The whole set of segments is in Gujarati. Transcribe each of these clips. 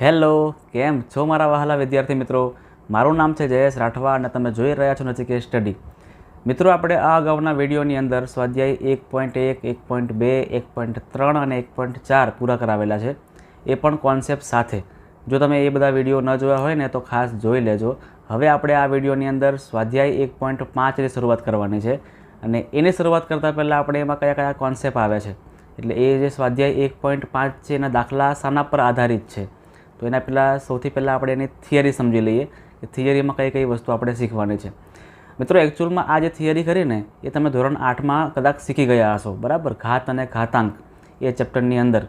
હેલો, કેમ છો મારા વહાલા વિદ્યાર્થી મિત્રો? મારું નામ છે જયેશ રાઠવા અને તમે જોઈ રહ્યા છો નચિકેત સ્ટડી. મિત્રો, આપણે આ અગાઉના વિડીયોની અંદર સ્વાધ્યાય 1.1, 1.2, 1.3 અને 1.4 પૂરા કરાવેલા છે, એ પણ કોન્સેપ્ટ સાથે. જો તમે એ બધા વિડીયો ન જોયા હોય ને તો ખાસ જોઈ લેજો. હવે આપણે આ વિડીયોની અંદર સ્વાધ્યાય 1.5ની શરૂઆત કરવાની છે અને એની શરૂઆત કરતાં પહેલાં આપણે એમાં કયા કયા કોન્સેપ્ટ આવે છે, એટલે એ જે સ્વાધ્યાય 1.5 છે એના દાખલા શાના પર આધારિત છે, તો એના પહેલાં સૌથી પહેલાં આપણે એની થિયરી સમજી લઈએ કે થિયરીમાં કઈ કઈ વસ્તુ આપણે શીખવાની છે. મિત્રો, એકચ્યુઅલમાં આ જે થિયરી કરીને એ તમે ધોરણ 8માં કદાચ શીખી ગયા હશો, બરાબર? ઘાત અને ઘાતાંક એ ચેપ્ટરની અંદર.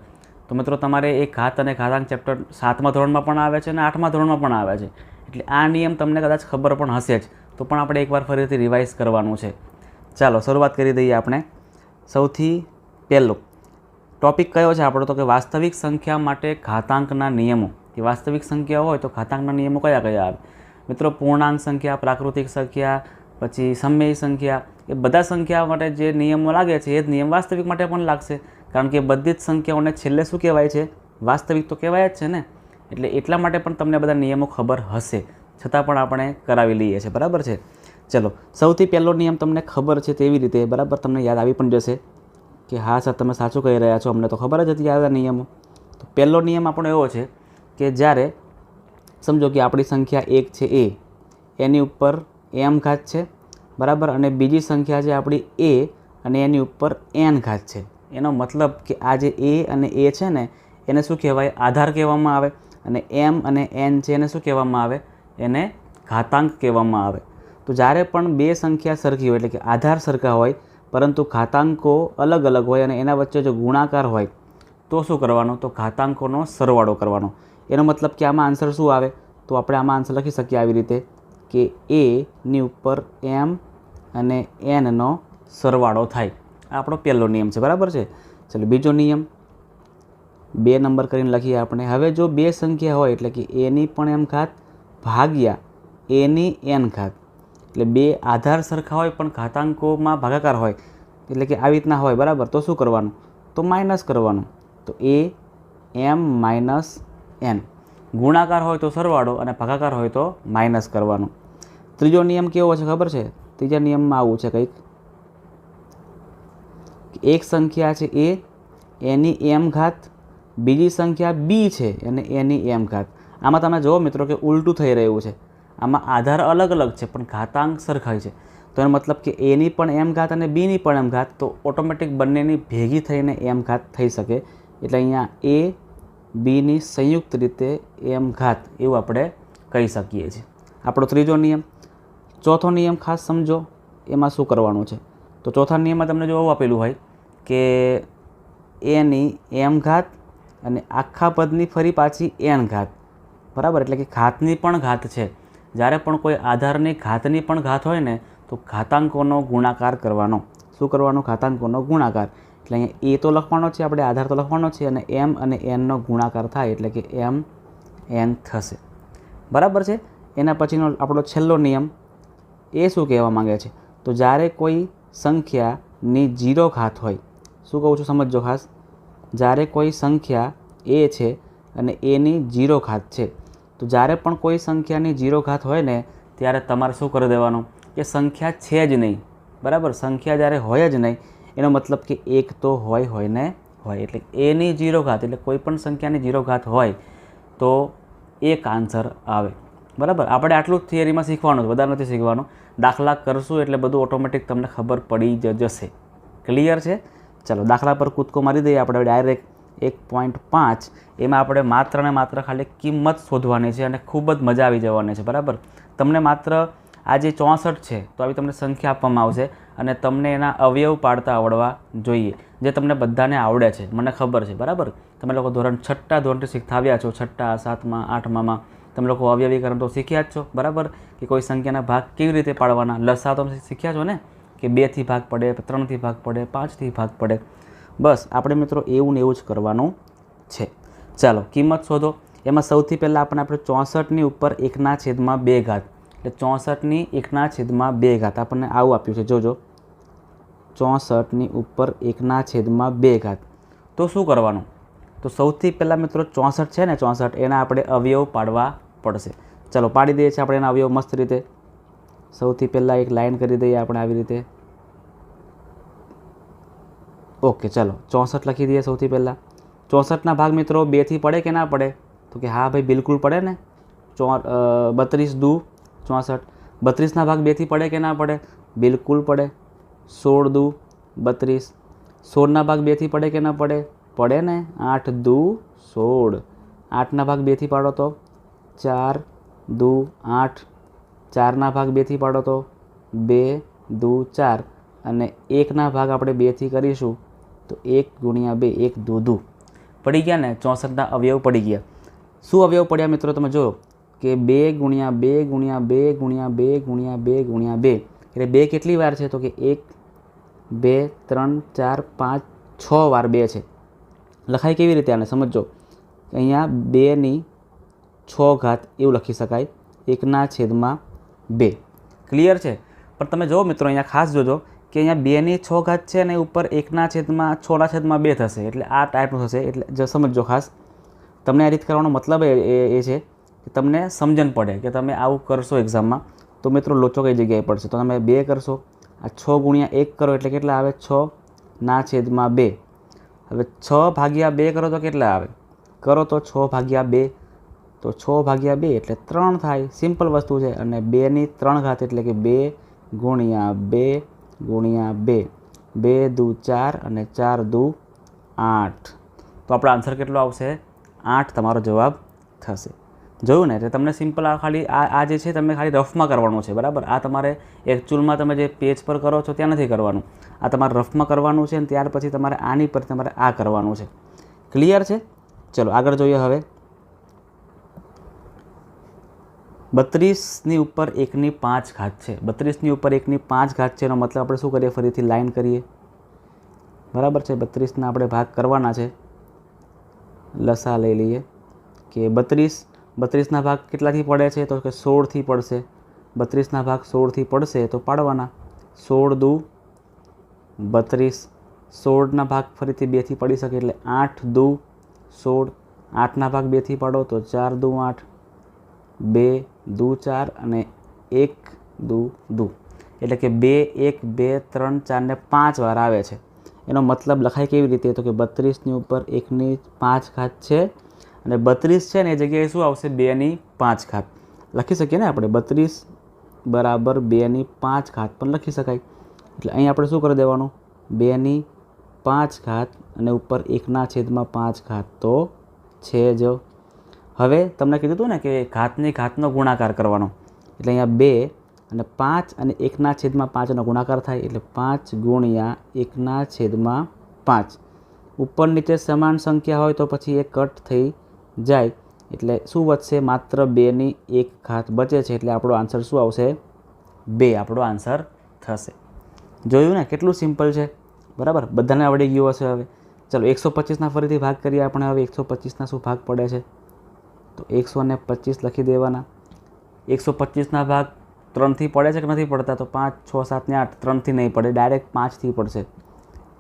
તો મિત્રો, તમારે એ ઘાત અને ઘાતાંક ચેપ્ટર 7મા ધોરણમાં પણ આવે છે અને 8મા ધોરણમાં પણ આવે છે, એટલે આ નિયમ તમને કદાચ ખબર પણ હશે જ, તો પણ આપણે એકવાર ફરીથી રિવાઇઝ કરવાનું છે. ચાલો શરૂઆત કરી દઈએ. આપણે સૌથી પહેલો ટૉપિક કયો છે આપણો? તો કે વાસ્તવિક સંખ્યા માટે ઘાતાંકના નિયમો. કે વાસ્તવિક સંખ્યા હોય તો ઘાતાંકના નિયમો કયા કયા આવે? મિત્રો, પૂર્ણાંક સંખ્યા, પ્રાકૃતિક સંખ્યા, પછી સમય સંખ્યા, એ બધા સંખ્યા માટે જે નિયમો લાગે છે એ જ નિયમ વાસ્તવિક માટે પણ લાગશે, કારણ કે બધી જ સંખ્યાઓને છેલ્લે શું કહેવાય છે? વાસ્તવિક તો કહેવાય જ છે ને. એટલે એટલા માટે પણ તમને બધા નિયમો ખબર હશે, છતાં પણ આપણે કરાવી લઈએ છીએ, બરાબર છે? ચલો, સૌથી પહેલો નિયમ તમને ખબર છે તેવી રીતે, બરાબર, તમને યાદ આવી પણ જશે કે હા સર, તમે સાચું કહી રહ્યા છો, અમને તો ખબર જ હતી આ નિયમો. તો પહેલો નિયમ આપણો એવો છે કે જ્યારે સમજો કે આપણી સંખ્યા 1 છે એ, એની ઉપર m ઘાત છે, બરાબર, અને બીજી સંખ્યા છે આપણી a અને એની ઉપર n ઘાત છે. એનો મતલબ કે આ જે a અને a છે ને એને શું કહેવાય? આધાર કહેવામાં આવે, અને m અને n છે એને શું કહેવામાં આવે? એને ઘાતાંક કહેવામાં આવે. તો જ્યારે પણ બે સંખ્યા સરખી હોય, એટલે કે આધાર સરખા હોય પરંતુ ઘાતાંકો અલગ અલગ હોય અને એના વચ્ચે જો ગુણાકાર હોય તો શું કરવાનું? તો ઘાતાંકોનો સરવાળો કરવાનો. એનો મતલબ કે આમાં આન્સર શું આવે? તો આપણે આમાં આન્સર લખી શકીએ આવી રીતે કે એની ઉપર m અને nનો સરવાળો થાય. આ આપણો પહેલો નિયમ છે, બરાબર છે? ચાલો, બીજો નિયમ 2 નંબર કરીને લખીએ આપણે. હવે જો બે સંખ્યા હોય, એટલે કે એની પણ m ઘાત ભાગ્યા એની n ઘાત, એટલે બે આધાર સરખા હોય પણ ઘાતાંકોમાં ભાગાકાર હોય, એટલે કે આવી રીતના હોય, બરાબર, તો શું કરવાનું? તો માઇનસ કરવાનું. તો a m માઇનસ n. ગુણાકાર હોય તો સરવાળો અને ભાગાકાર હોય તો માઇનસ કરવાનું. ત્રીજો નિયમ કેવો છે ખબર છે? ત્રીજા નિયમમાં આવું છે કંઈક, એક સંખ્યા છે a, એની m ઘાત, બીજી સંખ્યા b છે અને એની m ઘાત. આમાં તમે જુઓ મિત્રો કે ઉલટું થઈ રહ્યું છે. આમાં આધાર અલગ અલગ છે પણ ઘાતાંક સરખાય છે. તો એનો મતલબ કે એની પણ m ઘાત અને બીની પણ m ઘાત, તો ઓટોમેટિક બંનેની ભેગી થઈને m ઘાત થઈ શકે. એટલે અહીંયા a બીની સંયુક્ત રીતે m ઘાત એવું આપણે કહી શકીએ છીએ. આપણો ત્રીજો નિયમ. ચોથો નિયમ ખાસ સમજો, એમાં શું કરવાનું છે? તો ચોથા નિયમમાં તમને જો એવું આપેલું હોય કે એની m ઘાત અને આખા પદની ફરી પાછી n ઘાત, બરાબર, એટલે કે ઘાતની પણ ઘાત છે. જ્યારે પણ કોઈ આધારની ઘાતની પણ ઘાત હોય ને તો ઘાતાંકોનો ગુણાકાર કરવાનો. શું કરવાનો? ઘાતાંકોનો ગુણાકાર. એટલે અહીંયા a તો લખવાનો છે આપણે, આધાર તો લખવાનો છે, અને m અને nનો ગુણાકાર થાય એટલે કે m n થશે, બરાબર છે? એના પછીનો આપણો છેલ્લો નિયમ એ શું કહેવા માંગે છે? તો જ્યારે કોઈ સંખ્યાની 0 ઘાત હોય, શું કહું છું સમજજો ખાસ, જ્યારે કોઈ સંખ્યા a છે અને એની 0 ઘાત છે, તો જ્યારે પણ કોઈ સંખ્યાની 0 ઘાત હોય ને ત્યારે તમારે શું કરી દેવાનું? કે સંખ્યા છે જ નહીં, બરાબર? સંખ્યા જ્યારે હોય જ નહીં એનો મતલબ કે એક તો હોય ને હોય, એટલે એની 0 ઘાત, એટલે કોઈ પણ સંખ્યાની 0 ઘાત હોય તો એક આન્સર આવે, બરાબર? આપણે આટલું જ થિયરીમાં શીખવાનું છે, વધારે નથી શીખવાનું. દાખલા કરશું એટલે બધું ઓટોમેટિક તમને ખબર પડી જશે. ક્લિયર છે? ચાલો, દાખલા પર કૂદકો મારી દઈએ આપણે ડાયરેક્ટ. 1.5 એમાં આપણે માત્ર ને માત્ર ખાલી કિંમત શોધવાની છે અને ખૂબ જ મજા આવી જવાની છે, બરાબર? તમને માત્ર આ જે 64 છે તો આવી તમને સંખ્યા આપવામાં આવશે અને તમને એના અવયવ પાડતા આવડવા જોઈએ, જે તમને બધાને આવડે છે, મને ખબર છે, બરાબર? તમે લોકો ધોરણ 6 ધોરણથી શીખતા આવ્યા છો, 6, 7, 8માં તમે લોકો અવયવીકરણ તો શીખ્યા જ છો, બરાબર? કે કોઈ સંખ્યાના ભાગ કેવી રીતે પાડવાના, લસા તો શીખ્યા છો ને, કે 2થી ભાગ પડે, 3થી ભાગ પડે, 5થી ભાગ પડે. બસ આપણે મિત્રો એવું ને એવું જ કરવાનું છે. ચાલો, કિંમત શોધો. એમાં સૌથી પહેલાં આપણે 64ની ઉપર 1/2 ઘાત, એટલે 64ની 1/2 ઘાત આપણને આવું આપ્યું છે, જોજો, 64ની ઉપર 1/2 ઘાત. તો શું કરવાનું? તો સૌથી પહેલાં મિત્રો 64 છે ને 64 એના આપણે અવયવ પાડવા પડશે. ચલો પાડી દઈએ છીએ આપણે એના અવયવ મસ્ત રીતે. સૌથી પહેલાં એક લાઈન કરી દઈએ આપણે આવી રીતે. ઓકે ચલો 64 લખી દઈએ. સૌથી પહેલાં 64ના ભાગ મિત્રો 2થી પડે કે ના પડે? તો કે હા ભાઈ બિલકુલ પડે ને. 32 દુ 64. 32ના ભાગ 2થી પડે કે ના પડે? બિલકુલ પડે. 16 દુ 32. 16ના ભાગ 2થી પડે કે ના પડે? પડે ને. 8 દુ 16. 8ના ભાગ 2થી પાડો તો 4 દુ 8. 4ના ભાગ 2થી પાડો તો 2 દુ 4. અને 1ના ભાગ આપણે 2થી કરીશું તો 1 ગુણ્યા 2 1 દુ દુ. પડી ગયા ને. 64ના અવયવ પડી ગયા. શું અવયવ પડ્યા મિત્રો? તમે જુઓ કે 2 ગુણ્યા 2 ગુણ્યા 2 ગુણ્યા 2 ગુણ્યા 2 ગુણ્યા 2. એટલે 2 કેટલી વાર છે? તો કે 1 2 3 4 5 6 વાર 2 છે. લખાય કેવી રીતે આને સમજો. અહીંયા 2ની 6 ઘાત એવું લખી શકાય. 1/2. ક્લિયર છે? પણ તમે જુઓ મિત્રો અહીંયા ખાસ જોજો કે અહીંયા 2ની 6 ઘાત છે અને ઉપર 1/6/2 થશે. એટલે આ ટાઈપનું થશે. એટલે જો સમજો ખાસ. તમને આ રીત કરવાનો મતલબ એ છે કે તમને સમજણ પડે કે તમે આવું કરશો એક્ઝામમાં તો મિત્રો લોચો કઈ જગ્યાએ પડશે. તો તમે 2 કરશો, આ 6 ગુણ્યા 1 કરો એટલે કેટલા આવે? 6/2. હવે 6/2 કરો તો કેટલા આવે? કરો તો 6/2. તો 6/2 એટલે 3 થાય. સિમ્પલ વસ્તુ છે. અને 2ની 3 ઘાત એટલે કે 2 ગુણ્યા 2 ગુણ્યા 2. 2 દુ 4 અને 4 દુ 8. તો આપણો આન્સર કેટલો આવશે? 8 તમારો જવાબ થશે. જોયું ને? એટલે તમને સિમ્પલ આ ખાલી આ જે છે તમે ખાલી રફમાં કરવાનું છે. બરાબર? આ તમારે એકચ્યુઅલમાં તમે જે પેજ પર કરો છો ત્યાં નથી કરવાનું. આ તમારે રફમાં કરવાનું છે અને ત્યાર પછી તમારે આની પર તમારે આ કરવાનું છે. ક્લિયર છે? ચલો આગળ જોઈએ. હવે 32ની ઉપર 1/5 ઘાત છે. 32ની ઉપર 1/5 ઘાત છે. એનો મતલબ આપણે શું કરીએ? ફરીથી લાઈન કરીએ. બરાબર છે? 32ના આપણે ભાગ કરવાના છે. લસા લઈ લઈએ કે 32ના ભાગ કેટલાથી પડે છે? તો કે 16થી પડશે. 32ના ભાગ 16થી પડશે તો પાડવાના. 16 દુ 32. 16ના ભાગ ફરીથી 2થી પડી શકે એટલે 8 દુ 16. 8ના ભાગ 2થી પાડો તો 4 દુ 8. 2 દુ 4 અને 1 દુ દુ. એટલે કે 2 1 2 3 4 ને 5 વાર આવે છે. એનો મતલબ લખાય કેવી રીતે? તો કે 32ની ઉપર 1/5 ઘાત છે અને 32 છે ને એ જગ્યાએ શું આવશે? 2/5 ઘાત લખી શકીએ ને આપણે. 32 બરાબર 2/5 ઘાત પણ લખી શકાય. એટલે અહીં આપણે શું કરી દેવાનું? 2/5 ઘાત અને ઉપર 1/5 ઘાત તો છે જ. હવે તમને કીધું હતું ને કે ઘાતનો ગુણાકાર કરવાનો. એટલે અહીંયા 2 અને 5 અને 1/5નો ગુણાકાર થાય એટલે 5 ગુણ્યા 1/5. ઉપર નીચે સમાન સંખ્યા હોય તો પછી એ કટ થઈ જાય એટલે શું વધશે? માત્ર 2/1 ઘાત બચે છે. એટલે આપણો આન્સર શું આવશે? 2 આપણો આન્સર થશે. જોયું ને? કેટલું સિમ્પલ છે. બરાબર? બધાને આવડી ગયું હશે. હવે ચલો 125ના ફરીથી ભાગ કરીએ આપણે. હવે 125ના શું ભાગ પડે છે? તો 125 લખી દેવાના. 125ના ભાગ 3થી પડે છે કે નથી પડતા? તો 5 6 7 ને 8 3થી નહીં પડે. ડાયરેક્ટ 5થી પડશે.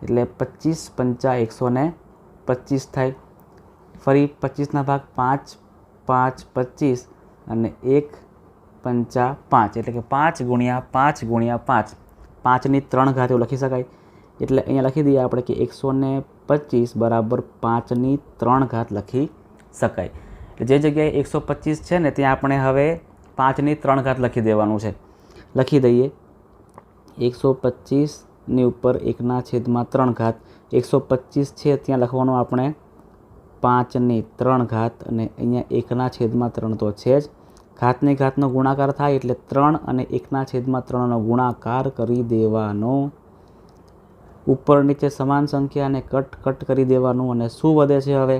એટલે 25 5 125 થાય. ફરી 25ના ભાગ 5 5 25 અને 1 5 5 એટલે કે 5 ગુણ્યા 5 ગુણ્યા 5. 5ની 3 ઘાત એવું લખી શકાય. એટલે અહીંયા લખી દઈએ આપણે કે 125 બરાબર 5ની 3 ઘાત લખી શકાય. જે જગ્યાએ 125 છે ને ત્યાં આપણે હવે 5ની 3 ઘાત લખી દેવાનું છે. લખી દઈએ. 125ની ઉપર 1/3 ઘાત. 125 છે ત્યાં લખવાનું આપણે 5ની 3 ઘાત અને અહીંયા 1/3 તો છે જ. ઘાતની ઘાતનો ગુણાકાર થાય એટલે 3 અને 1/3નો ગુણાકાર કરી દેવાનો. ઉપર નીચે સમાન સંખ્યાને કટ કરી દેવાનું. અને શું વધે છે હવે?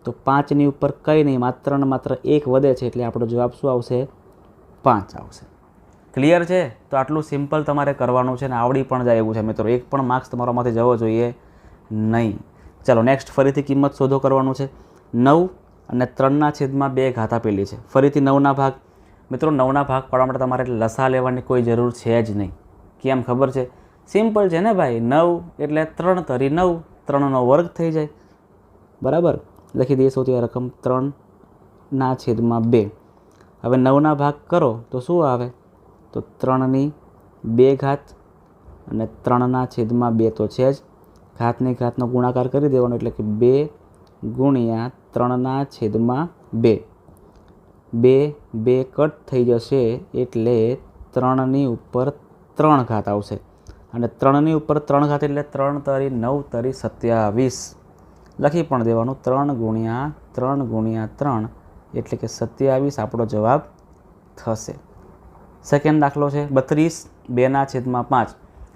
તો 5ની ઉપર કંઈ નહીં, માત્ર ને માત્ર 1 વધે છે. એટલે આપણો જવાબ શું આવશે? 5 આવશે. ક્લિયર છે? તો આટલું સિમ્પલ તમારે કરવાનું છે અને આવડી પણ જાય એવું છે મિત્રો. એક પણ માર્ક્સ તમારામાંથી જવો જોઈએ નહીં. ચાલો નેક્સ્ટ ફરીથી કિંમત શોધો કરવાનું છે. 9 અને 3/2 ઘાત આપેલી છે. ફરીથી 9ના ભાગ. મિત્રો 9ના ભાગ પાડવા માટે તમારે લસા લેવાની કોઈ જરૂર છે જ નહીં. કેમ ખબર છે? સિમ્પલ છે ને ભાઈ. 9 એટલે 3 તરી 9, 3નો વર્ગ થઈ જાય. બરાબર? લખી દઈએ સૌથી રકમ 3/2. હવે 9ના ભાગ કરો તો શું આવે? તો 3/2 અને 3/2 તો છે જ. ઘાતની ઘાતનો ગુણાકાર કરી દેવાનો એટલે કે 2 ગુણ્યા 3/2. 2 કટ થઈ જશે એટલે 3ની ઉપર 3 ઘાત આવશે અને 3ની ઉપર 3 ઘાત એટલે 3 તરી 9 તરી 27. લખી પણ દેવાનું 3 ગુણ્યા 3 ગુણ્યા 3 એટલે કે 27 આપણો જવાબ થશે. સેકન્ડ દાખલો છે 32 2/5.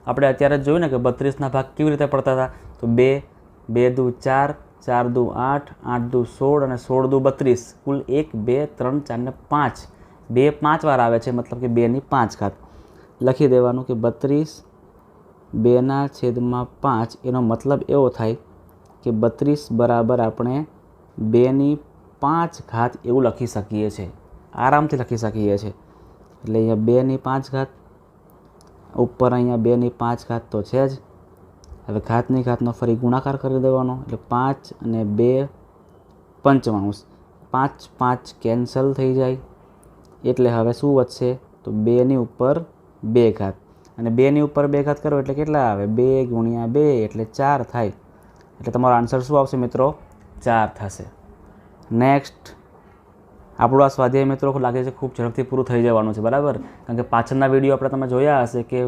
આપણે અત્યારે જ જોયું ને કે 32ના ભાગ કેવી રીતે પડતા હતા? તો 2 2 દુ 4 4 દુ 8 8 દુ 16 અને 16 દુ 32. કુલ 1 2 3 4 ને 5. 2 5 વાર આવે છે, મતલબ કે 2/5 ઘાત. લખી દેવાનું કે 32 2/5 એનો મતલબ એવો થાય કે 32 બરાબર આપણે 2/5 ઘાત એવું લખી શકીએ છીએ, આરામથી લખી શકીએ છીએ. એટલે અહીંયા 2/5 ઘાત ઉપર અહીંયા 2/5 ઘાત તો છે જ. હવે ઘાતની ઘાતનો ફરી ગુણાકાર કરી દેવાનો એટલે 5 અને 2 પંચમાંશ. 5 5 કેન્સલ થઈ જાય એટલે હવે શું વધશે? તો 2ની ઉપર 2 ઘાત અને 2ની ઉપર 2 ઘાત કરો એટલે કેટલા આવે? 2 ગુણ્યા 2 એટલે 4 થાય. એટલે તમારો આન્સર શું આવશે મિત્રો? 4 થશે. નેક્સ્ટ આપણું આ સ્વાધ્યાય મિત્રો લાગે છે ખૂબ ઝડપથી પૂરું થઈ જવાનું છે, બરાબર? કારણ કે પાછળના વિડીયો આપણે તમે જોયા હશે કે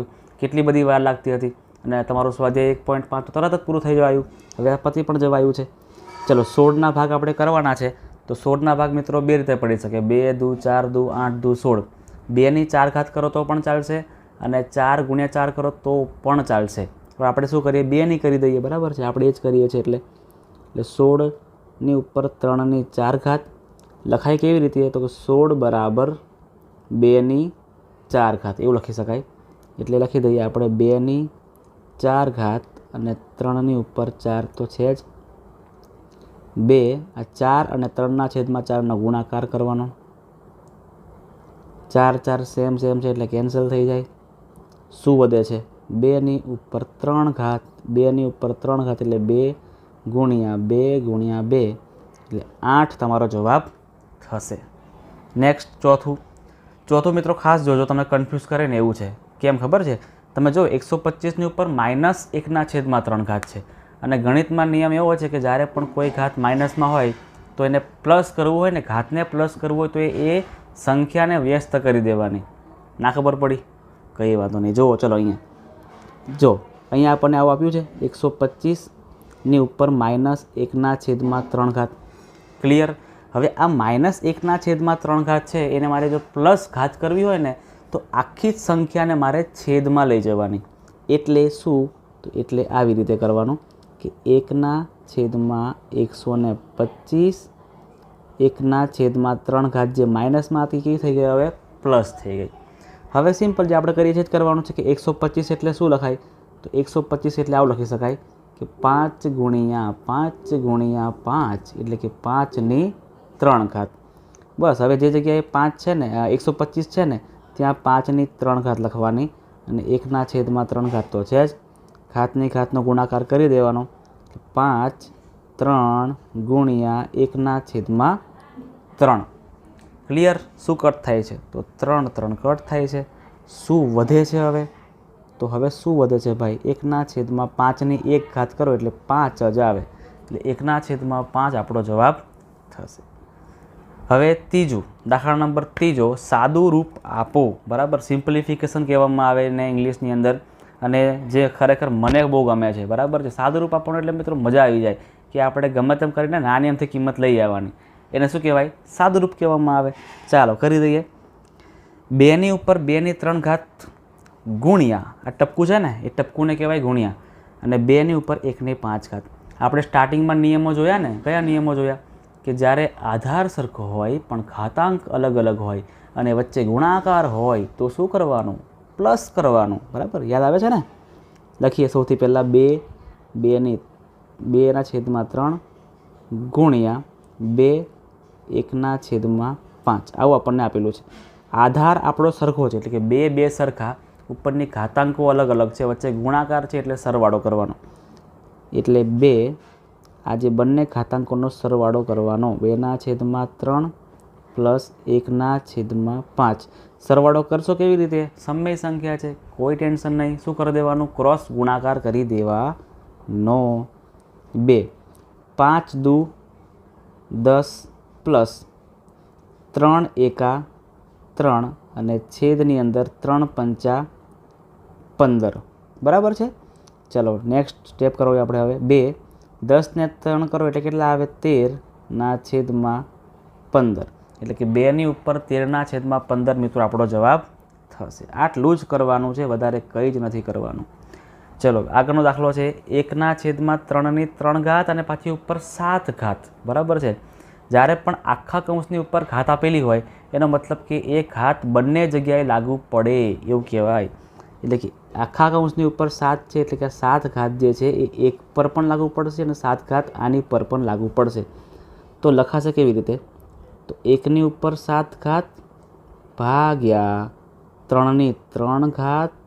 કેટલી બધી વાર લાગતી હતી અને તમારું સ્વાધ્યાય 1.5 તરત જ પૂરું થઈ જવાયું. હવે પતી પણ જવાયું છે. ચલો 16ના ભાગ આપણે કરવાના છે. તો 16ના ભાગ મિત્રો બે રીતે પડી શકે. 2 દુ 4 દુ 8 દુ 16. 2ની 4 ઘાત કરો તો પણ ચાલશે અને 4 ગુણ્યા 4 કરો તો પણ ચાલશે. પણ આપણે શું કરીએ? 2ની કરી દઈએ, બરાબર છે? આપણે એ જ કરીએ છીએ. એટલે 16ની ઉપર 3ની 4 ઘાત લખાય કેવી રીતે? તો કે 16 બરાબર 2/4 ઘાત એવું લખી શકાય. એટલે લખી દઈએ આપણે 2/4 ઘાત અને 3ની ઉપર 4 તો છે જ. 2 આ 4 અને 3/4નો ગુણાકાર કરવાનો. 4 4 સેમ છે એટલે કેન્સલ થઈ જાય. શું વધે છે? 2ની ઉપર 3 ઘાત. 2ની ઉપર 3 ઘાત એટલે 2 ગુણ્યા 2 ગુણ્યા 2 એટલે 8 તમારો જવાબ થશે. નેક્સ્ટ ચોથું મિત્રો ખાસ જોજો, તમને કન્ફ્યુઝ કરે ને એવું છે. કેમ ખબર છે? તમે જો 125ની ઉપર -1/3 ઘાત છે અને ગણિતમાં નિયમ એવો છે કે જ્યારે પણ કોઈ ઘાત માઇનસમાં હોય તો એને પ્લસ કરવું હોય ને, ઘાતને પ્લસ કરવું હોય તો એ સંખ્યાને વ્યસ્ત કરી દેવાની. ના ખબર પડી? કંઈ વાંધો નહીં. જુઓ ચલો અહીંયા આપણને આવું આપ્યું છે 125ની ઉપર -1/3 ઘાત. ક્લિયર? હવે આ -1/3 ઘાત છે એને મારે જો પ્લસ ઘાત કરવી હોય ને તો આખી જ સંખ્યાને મારે છેદમાં લઈ જવાની. એટલે શું? તો એટલે આવી રીતે કરવાનું કે 1/125 1/3 ઘાત જે માઇનસમાંથી કેવી થઈ ગઈ? હવે પ્લસ થઈ ગઈ. હવે સિમ્પલ જે આપણે કરીએ છીએ જ કરવાનું છે કે 125 એટલે શું લખાય? તો 125 એટલે આવું લખી શકાય કે 5 ગુણ્યા 5 ગુણ્યા 5 એટલે કે 5/3 ઘાત. બસ હવે જે જગ્યાએ 5 છે ને 125 છે ને ત્યાં 5/3 ઘાત લખવાની અને 1/3 ઘાત તો છે જ. ઘાતની ઘાતનો ગુણાકાર કરી દેવાનો. 5 3 ગુણ્યા 1/3. ક્લિયર? શું કટ થાય છે? તો 3 3 કટ થાય છે. શું વધે છે હવે? તો હવે શું વધે છે ભાઈ? 1/5ની 1 ઘાત કરો એટલે 5 જ આવે. એટલે 1/5 આપણો જવાબ થશે. હવે ત્રીજું, દાખલા નંબર 3, સાદું રૂપ આપો. બરાબર? સિમ્પ્લિફિકેશન કહેવામાં આવે ને ઇંગ્લિશની અંદર, અને જે ખરેખર મને બહુ ગમે છે. બરાબર છે? સાદું રૂપ આપવાનું એટલે મિત્રો મજા આવી જાય કે આપણે ગમે તેમ કરીને નાની એમથી કિંમત લઈ આવવાની. એને શું કહેવાય? સાદું રૂપ કહેવામાં આવે. ચાલો કરી દઈએ. 2ની ઉપર 2/3 ઘાત ગુણ્યા આ ટપકું છે ને એ ટપકુંને કહેવાય ગુણ્યા અને 2ની ઉપર 1/5 ઘાત. આપણે સ્ટાર્ટિંગમાં નિયમો જોયા ને. કયા નિયમો જોયા? કે જ્યારે આધાર સરખો હોય પણ ઘાતાંક અલગ અલગ હોય અને વચ્ચે ગુણાકાર હોય તો શું કરવાનું? પ્લસ કરવાનું. બરાબર? યાદ આવે છે ને? લખીએ સૌથી પહેલાં 2/3 ગુણ્યા 2 1/5 આવું આપણને આપેલું છે. આધાર આપણો સરખો છે એટલે કે બે સરખા, ઉપરની ઘાતાંકો અલગ અલગ છે, વચ્ચે ગુણાકાર છે એટલે સરવાળો કરવાનો. એટલે 2 આ જે બંને ઘાતાંકોનો સરવાળો કરવાનો 2/3 પ્લસ 1/5. સરવાળો કરશો કેવી રીતે? સમય સંખ્યા છે, કોઈ ટેન્શન નહીં. શું કરી દેવાનું? ક્રોસ ગુણાકાર કરી દેવાનો. 2 5 દુ 10 પ્લસ 3 એકા 3 અને છેદની અંદર 3 પંચા 15. બરાબર છે. ચલો નેક્સ્ટ સ્ટેપ કરો આપણે હવે. 2 10 ને 3 કરો એટલે કેટલા આવે? 13/15. એટલે કે 2ની ઉપર 13/15 મિત્રો આપણો જવાબ થશે. આટલું જ કરવાનું છે, વધારે કંઈ જ નથી કરવાનું. ચલો આગળનો દાખલો છે 1/3ની 3 ઘાત અને પાછી ઉપર 7 ઘાત. બરાબર છે. જ્યારે પણ આખા કૌંસની ઉપર ઘાત આપેલી હોય એનો મતલબ કે એ ઘાત બંને જગ્યાએ લાગુ પડે એવું કહેવાય. એટલે કે આખા કૌંસની ઉપર 7 છે એટલે કે 7 ઘાત જે છે એ 1 પર પણ લાગુ પડશે અને 7 ઘાત આની પર પણ લાગુ પડશે. તો લખાશે કેવી રીતે? તો 1ની ઉપર 7 ઘાત ભાગ્યા 3ની 3 ઘાત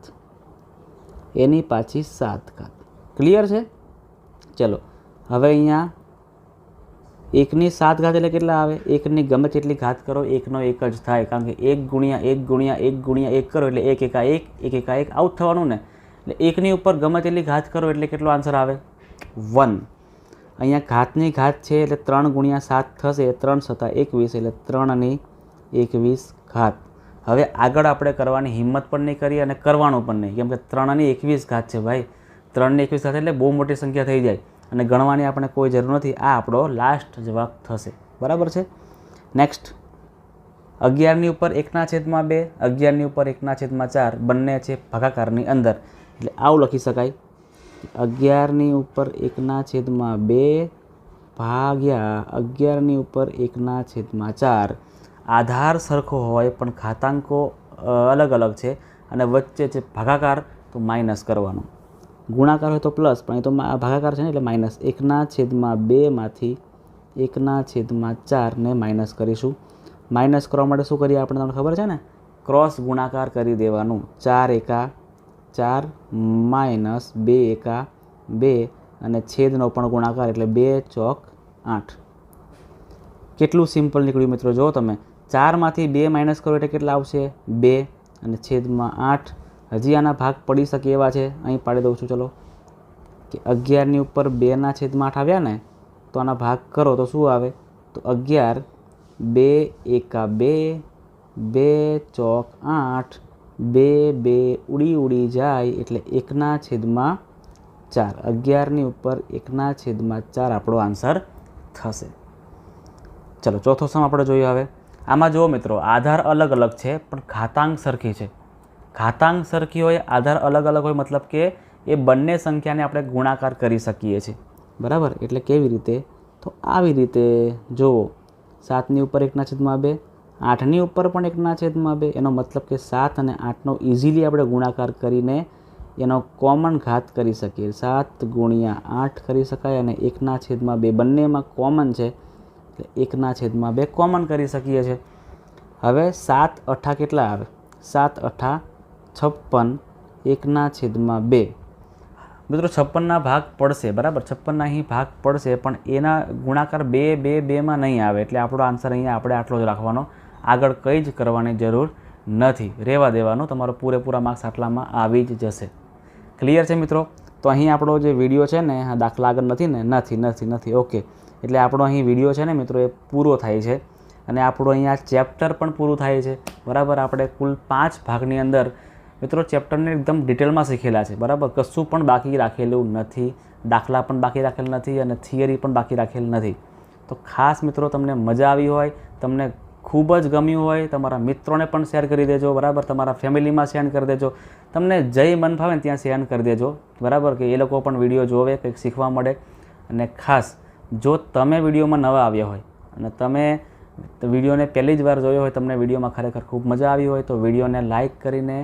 એની પાછી 7 ઘાત. ક્લિયર છે? ચલો હવે અહીંયા 1ની 7 ઘાત એટલે કેટલા આવે? 1ની ગમે તેટલી ઘાત કરો 1નો 1 જ થાય, કારણ કે 1 ગુણ્યા 1 ગુણ્યા 1 ગુણ્યા 1 કરો એટલે 1 એકા 1 1 એકા 1 આવું થવાનું ને. એટલે 1ની ઉપર ગમે તેટલી ઘાત કરો એટલે કેટલો આન્સર આવે? 1. અહીંયા ઘાતની ઘાત છે એટલે 3 ગુણ્યા 7 થશે, 3 7 21 એટલે 3ની 21 ઘાત. હવે આગળ આપણે કરવાની હિંમત પણ નહીં કરીએ અને કરવાનું પણ નહીં, કેમ કે 3ની 21 ઘાત છે ભાઈ. 3ની 21 ઘાત એટલે બહુ મોટી સંખ્યા થઈ જાય અને ગણવાની આપણે કોઈ જરૂર નથી. આ આપણો લાસ્ટ જવાબ થશે. બરાબર છે. નેક્સ્ટ 11ની ઉપર 1/2, 11ની ઉપર 1/4 બંને છે ભાગાકારની અંદર. એટલે આવું લખી શકાય 11ની ઉપર 1/2 ભાગ્યા 11ની ઉપર 1/4. આધાર સરખો હોય પણ ઘાતાંકો અલગ અલગ છે અને વચ્ચે છે ભાગાકાર તો માઇનસ કરવાનો. ગુણાકાર હોય તો પ્લસ, પણ એ તો ભાગાકાર છે ને એટલે માઇનસ. 1/2 માંથી 1/4 ને માઇનસ કરીશું. માઇનસ કરવા માટે શું કરીએ આપણે? તમને ખબર છે ને, ક્રોસ ગુણાકાર કરી દેવાનું. 4 એકા 4 માઇનસ 2 એકા 2 અને છેદનો પણ ગુણાકાર એટલે 2 ચોક 8. કેટલું સિમ્પલ નીકળ્યું મિત્રો. જો તમે 4માંથી 2 માઇનસ કરો એટલે કેટલા આવશે? 2 અને છેદમાં 8. હજી આના ભાગ પડી શકે એવા છે, અહીં પાડી દઉં છું. ચલો કે 11ની ઉપર 2/8 આવ્યા ને, તો આના ભાગ કરો તો શું આવે? તો 11 2 એકા 2 2 ચોક 8 2 2 ઉડી જાય એટલે 1/4. 11ની ઉપર 1/4 આપણો આન્સર થશે. ચલો ચોથો સમ આપણે જોઈએ હવે. આમાં જુઓ મિત્રો, આધાર અલગ અલગ છે પણ ઘાતાંક સરખી છે. ઘાતાંક સરખી હોય, આધાર અલગ અલગ હોય, મતલબ કે એ બંને સંખ્યાને આપણે ગુણાકાર કરી શકીએ છીએ. બરાબર. એટલે કેવી રીતે? તો આવી રીતે જુઓ. 7ની ઉપર 1/2, 8ની ઉપર પણ 1/2. એનો મતલબ કે 7 અને 8નો ઇઝીલી આપણે ગુણાકાર કરીને એનો કોમન ઘાત કરી શકીએ. 7 ગુણ્યા 8 કરી શકાય અને 1/2 બંનેમાં કોમન છે એટલે 1/2 કોમન કરી શકીએ છીએ. હવે 7 8 કેટલા આવે? 7 8 56 1/2. મિત્રો 56ના ભાગ પડશે. બરાબર, 56ના અહીં ભાગ પડશે પણ એના ગુણાકાર 2 2 2માં નહીં આવે. એટલે આપણો આન્સર અહીંયા આપણે આટલો જ રાખવાનો. આગળ કંઈ જ કરવાની જરૂર નથી, રહેવા દેવાનું. તમારો પૂરેપૂરા માર્ક્સ આટલામાં આવી જ જશે. ક્લિયર છે મિત્રો? તો અહીં આપણો જે વિડીયો છે ને, હા દાખલા આગળ નથી ને? નથી. ઓકે. એટલે આપણો અહીં વિડીયો છે ને મિત્રો એ પૂરો થાય છે અને આપણું અહીંયા ચેપ્ટર પણ પૂરું થાય છે. બરાબર. આપણે કુલ 5 ભાગની અંદર મિત્રો ચેપ્ટરને એકદમ ડિટેલમાં શીખેલા છે. બરાબર. કશું પણ બાકી રાખેલું નથી, દાખલા પણ બાકી રાખેલ નથી અને થિયરી પણ બાકી રાખેલ નથી. તો ખાસ મિત્રો તમને મજા આવી હોય, તમને ખૂબ જ ગમ્યું હોય, તમારા મિત્રોને પણ શેર કરી દેજો. બરાબર. તમારા ફેમિલીમાં શેર કરી દેજો. તમને જય મન ફાવે ને ત્યાં શેર કરી દેજો. બરાબર, કે એ લોકો પણ વિડીયો જોવે, કંઈક શીખવા મળે. અને ખાસ જો તમે વિડીયોમાં નવા આવ્યા હોય અને તમે વિડીયોને પહેલી જ વાર જોયો હોય, તમને વિડીયોમાં ખરેખર ખૂબ મજા આવી હોય તો વિડીયોને લાઇક કરીને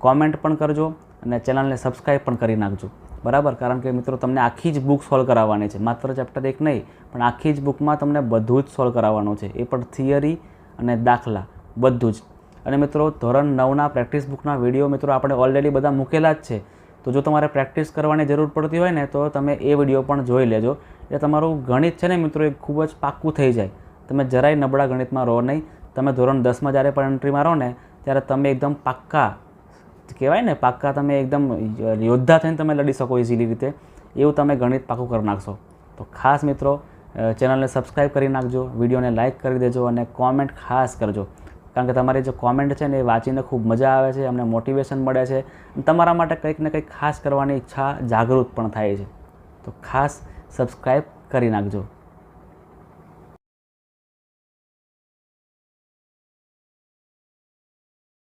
કોમેન્ટ પણ કરજો અને ચેનલને સબસ્ક્રાઈબ પણ કરી નાખજો. બરાબર. કારણ કે મિત્રો તમને આખી જ બુક સોલ્વ કરાવવાની છે, માત્ર ચેપ્ટર 1 નહીં પણ આખી જ બુકમાં તમને બધું જ સોલ્વ કરાવવાનું છે. એ પણ થિયરી અને દાખલા બધું જ. અને મિત્રો ધોરણ 9ના પ્રેક્ટિસ બુકના વિડીયો મિત્રો આપણે ઓલરેડી બધા મૂકેલા જ છે. તો જો તમારે પ્રેક્ટિસ કરવાની જરૂર પડતી હોય ને તો તમે એ વિડીયો પણ જોઈ લેજો. એટલે તમારું ગણિત છે ને મિત્રો એ ખૂબ જ પાક્કું થઈ જાય. તમે જરાય નબળા ગણિતમાં રહો નહીં. તમે ધોરણ 10માં જ્યારે પણ એન્ટ્રીમાં રહો ને ત્યારે તમે એકદમ પાક્કા કહેવાય ને, પાક્કા તમે એકદમ યોદ્ધા થઈને તમે લડી શકો ઇઝીલી રીતે, એવું તમે ગણિત પાક્કું કરી નાખશો. તો ખાસ મિત્રો ચેનલને સબસ્ક્રાઈબ કરી નાખજો, વિડીયોને લાઇક કરી દેજો અને કોમેન્ટ ખાસ કરજો. કારણ કે તમારી જે કોમેન્ટ છે ને એ વાંચીને ખૂબ મજા આવે છે, અમને મોટિવેશન મળે છે, તમારા માટે કંઈક ને કંઈક ખાસ કરવાની ઈચ્છા જાગૃત પણ થાય છે. તો ખાસ સબસ્ક્રાઈબ કરી નાખજો.